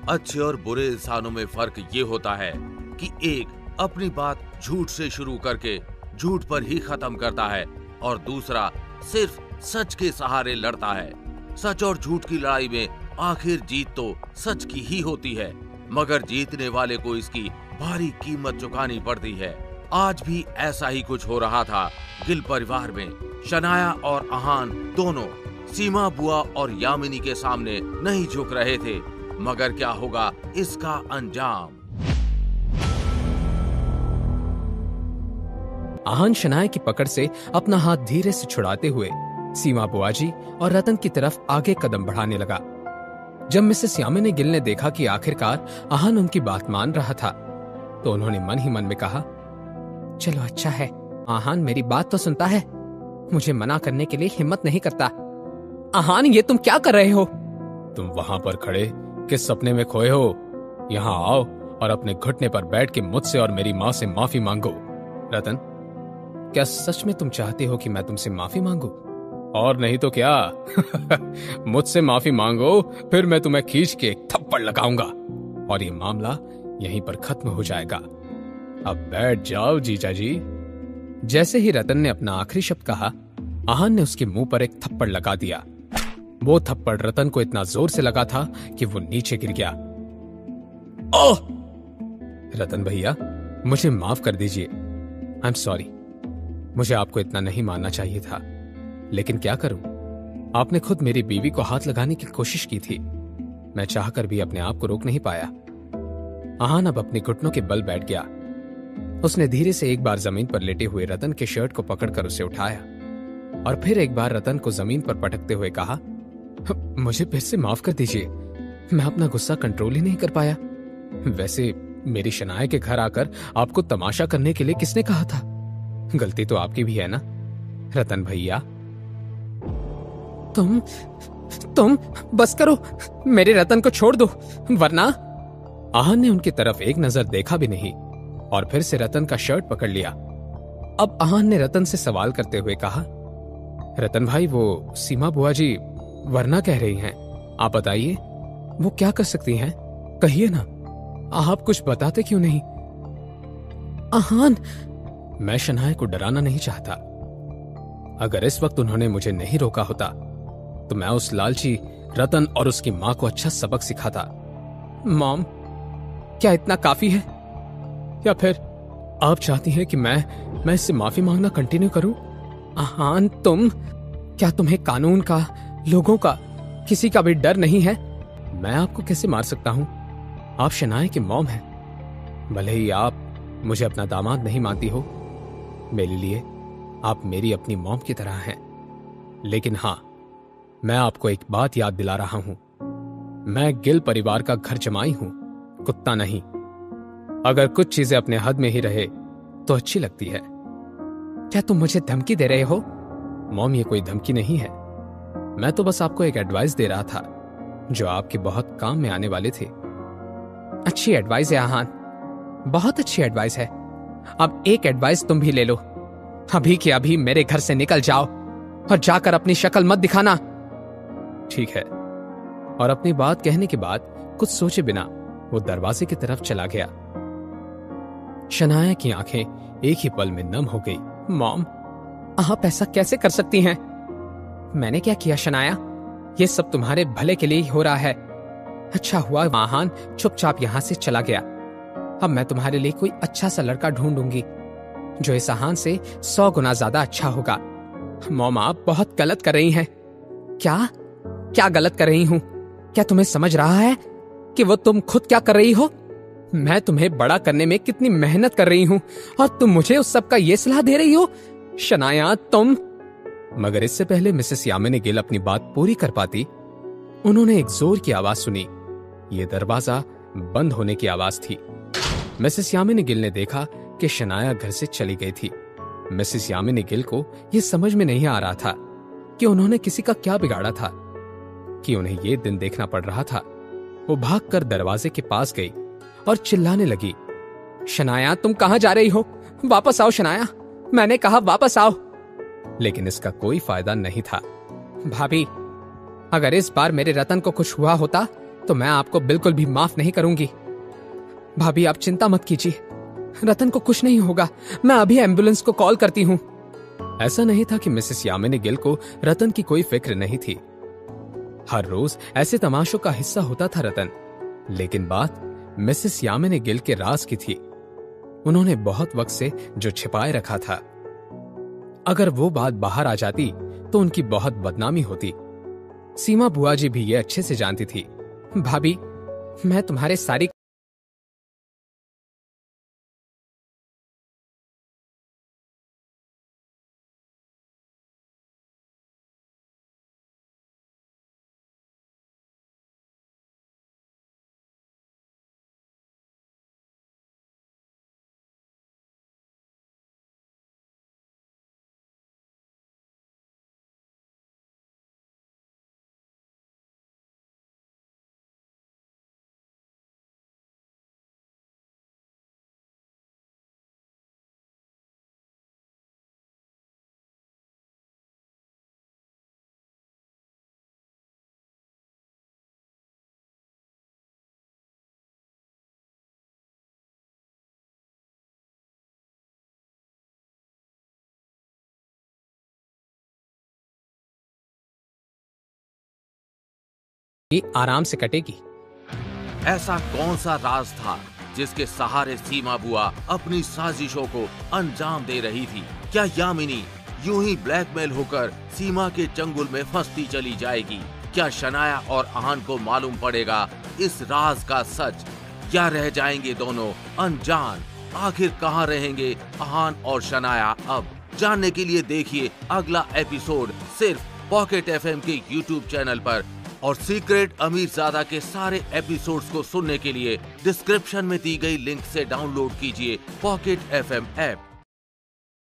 अच्छे और बुरे इंसानों में फर्क ये होता है कि एक अपनी बात झूठ से शुरू करके झूठ पर ही खत्म करता है और दूसरा सिर्फ सच के सहारे लड़ता है। सच और झूठ की लड़ाई में आखिर जीत तो सच की ही होती है, मगर जीतने वाले को इसकी भारी कीमत चुकानी पड़ती है। आज भी ऐसा ही कुछ हो रहा था गिल परिवार में। शनाया और आहान दोनों सीमा बुआ और यामिनी के सामने नहीं झुक रहे थे, मगर क्या होगा इसका अंजाम। आहान शनाया की पकड़ से अपना हाथ धीरे से छुड़ाते हुए सीमा बुआजी और रतन की तरफ आगे कदम बढ़ाने लगा। जब मिसेस यामिनी गिल ने देखा कि आखिरकार आहान उनकी बात मान रहा था, तो उन्होंने मन ही मन में कहा, चलो अच्छा है, आहान मेरी बात तो सुनता है, मुझे मना करने के लिए हिम्मत नहीं करता। आहान, ये तुम क्या कर रहे हो? तुम वहां पर खड़े किस सपने में खोए हो? यहाँ आओ और अपने घुटने पर बैठ के मुझसे और मेरी माँ से माफी मांगो। रतन, क्या सच में तुम चाहते हो कि मैं तुमसे माफी मांगू? और नहीं तो क्या। मुझसे माफी मांगो, फिर मैं तुम्हें खींच के एक थप्पड़ लगाऊंगा और ये मामला यहीं पर खत्म हो जाएगा। अब बैठ जाओ जीजा जी। जैसे ही रतन ने अपना आखिरी शब्द कहा, आहान ने उसके मुंह पर एक थप्पड़ लगा दिया। वो थप्पड़ रतन को इतना जोर से लगा था कि वो नीचे गिर गया। ओह! रतन भैया, मुझे माफ कर दीजिए। I am sorry. मुझे आपको इतना नहीं मानना चाहिए था, लेकिन क्या करूं? आपने खुद मेरी बीवी को हाथ लगाने की कोशिश की थी। मैं चाहकर भी अपने आप को रोक नहीं पाया। आहान अब अपने घुटनों के बल बैठ गया। उसने धीरे से एक बार जमीन पर लेटे हुए रतन के शर्ट को पकड़कर उसे उठाया और फिर एक बार रतन को जमीन पर पटकते हुए कहा, मुझे फिर से माफ कर दीजिए, मैं अपना गुस्सा कंट्रोल ही नहीं कर पाया। वैसे मेरी शनाया के घर आकर आपको तमाशा करने के लिए किसने कहा था? गलती तो आपकी भी है ना रतन भैया। तुम बस करो, मेरे रतन को छोड़ दो, वरना। आहान ने उनकी तरफ एक नजर देखा भी नहीं और फिर से रतन का शर्ट पकड़ लिया। अब आहान ने रतन से सवाल करते हुए कहा, रतन भाई, वो सीमा बुआ जी वरना कह रही हैं, आप बताइए, वो क्या कर सकती हैं? कहिए ना, आप कुछ बताते क्यों नहीं? आहान, मैं शनाया को डराना नहीं चाहता। अगर इस वक्त उन्होंने मुझे नहीं रोका होता तो मैं उस लालची रतन और उसकी मां को अच्छा सबक सिखाता। मॉम, क्या इतना काफी है? या फिर आप चाहती हैं कि मैं इससे माफी मांगना कंटिन्यू करूं? आहान, क्या तुम्हें कानून का, लोगों का, किसी का भी डर नहीं है? मैं आपको कैसे मार सकता हूं? आप शनाया की मॉम हैं। भले ही आप मुझे अपना दामाद नहीं मानती हो, मेरे लिए आप मेरी अपनी मॉम की तरह हैं। लेकिन हां, मैं आपको एक बात याद दिला रहा हूं, मैं गिल परिवार का घर जमाई हूं, कुत्ता नहीं। अगर कुछ चीजें अपने हद में ही रहे तो अच्छी लगती है। क्या तुम मुझे धमकी दे रहे हो? मॉम, ये कोई धमकी नहीं है, मैं तो बस आपको एक एडवाइस दे रहा था जो आपके बहुत काम में आने वाले थे। अच्छी एडवाइस है आहान, बहुत अच्छी एडवाइस है। अब एक एडवाइस तुम भी ले लो, अभी के अभी मेरे घर से निकल जाओ और जाकर अपनी शक्ल मत दिखाना। ठीक है। और अपनी बात कहने के बाद कुछ सोचे बिना वो दरवाजे की तरफ चला गया। शनाया की आंखें एक ही पल में नम हो गई। मॉम, आप ऐसा कैसे कर सकती हैं? मैंने क्या किया शनाया? ये सब तुम्हारे भले के लिए ही हो रहा है। अच्छा हुआ आहान चुपचाप यहां से चला गया। अब मैं तुम्हारे लिए कोई अच्छा सा लड़का ढूंढूंगी जो इस आहान से 100 गुना ज्यादा अच्छा होगा। मॉम, आप बहुत गलत कर रही हैं। क्या गलत कर रही हूं? क्या तुम्हें समझ रहा है कि वो तुम खुद क्या कर रही हो? मैं तुम्हें बड़ा करने में कितनी मेहनत कर रही हूं और तुम मुझे उस सब का ये सलाह दे रही हो? शनाया, तुम। मगर इससे पहले मिसेस यामिनी गिल अपनी बात पूरी कर पाती, उन्होंने एक जोर की आवाज सुनी। ये दरवाजा बंद होने की आवाज थी। मिसेस यामिनी गिल ने देखा कि शनाया घर से चली गई थी। मिसेस यामिनी गिल को यह समझ में नहीं आ रहा था कि उन्होंने किसी का क्या बिगाड़ा था कि उन्हें यह दिन देखना पड़ रहा था। वो भागकर दरवाजे के पास गई और चिल्लाने लगी, शनाया, तुम कहां जा रही हो? वापस आओ शनाया, मैंने कहा वापस आओ। लेकिन इसका कोई फायदा नहीं था। भाभी, अगर इस बार मेरे रतन को कुछ हुआ होता तो मैं आपको बिल्कुल भी माफ नहीं करूंगी। भाभी आप चिंता मत कीजिए, रतन को कुछ नहीं होगा, मैं अभी एम्बुलेंस को कॉल करती हूँ। ऐसा नहीं था कि मिसेस यामिनी गिल को रतन की कोई फिक्र नहीं थी। हर रोज ऐसे तमाशों का हिस्सा होता था रतन, लेकिन बात मिसेस यामिनी गिल के राज की थी। उन्होंने बहुत वक्त से जो छिपाए रखा था, अगर वो बात बाहर आ जाती तो उनकी बहुत बदनामी होती। सीमा बुआ जी भी ये अच्छे से जानती थी। भाभी, मैं तुम्हारे सारी आराम से कटेगी। ऐसा कौन सा राज था जिसके सहारे सीमा बुआ अपनी साजिशों को अंजाम दे रही थी? क्या यामिनी यूं ही ब्लैकमेल होकर सीमा के चंगुल में फंसती चली जाएगी? क्या शनाया और आहान को मालूम पड़ेगा इस राज का सच? क्या रह जाएंगे दोनों अनजान? आखिर कहां रहेंगे आहान और शनाया अब? जानने के लिए देखिए अगला एपिसोड सिर्फ पॉकेट एफएम के यूट्यूब चैनल पर। और सीक्रेट अमीरजादा के सारे एपिसोड्स को सुनने के लिए डिस्क्रिप्शन में दी गई लिंक से डाउनलोड कीजिए पॉकेट एफएम ऐप।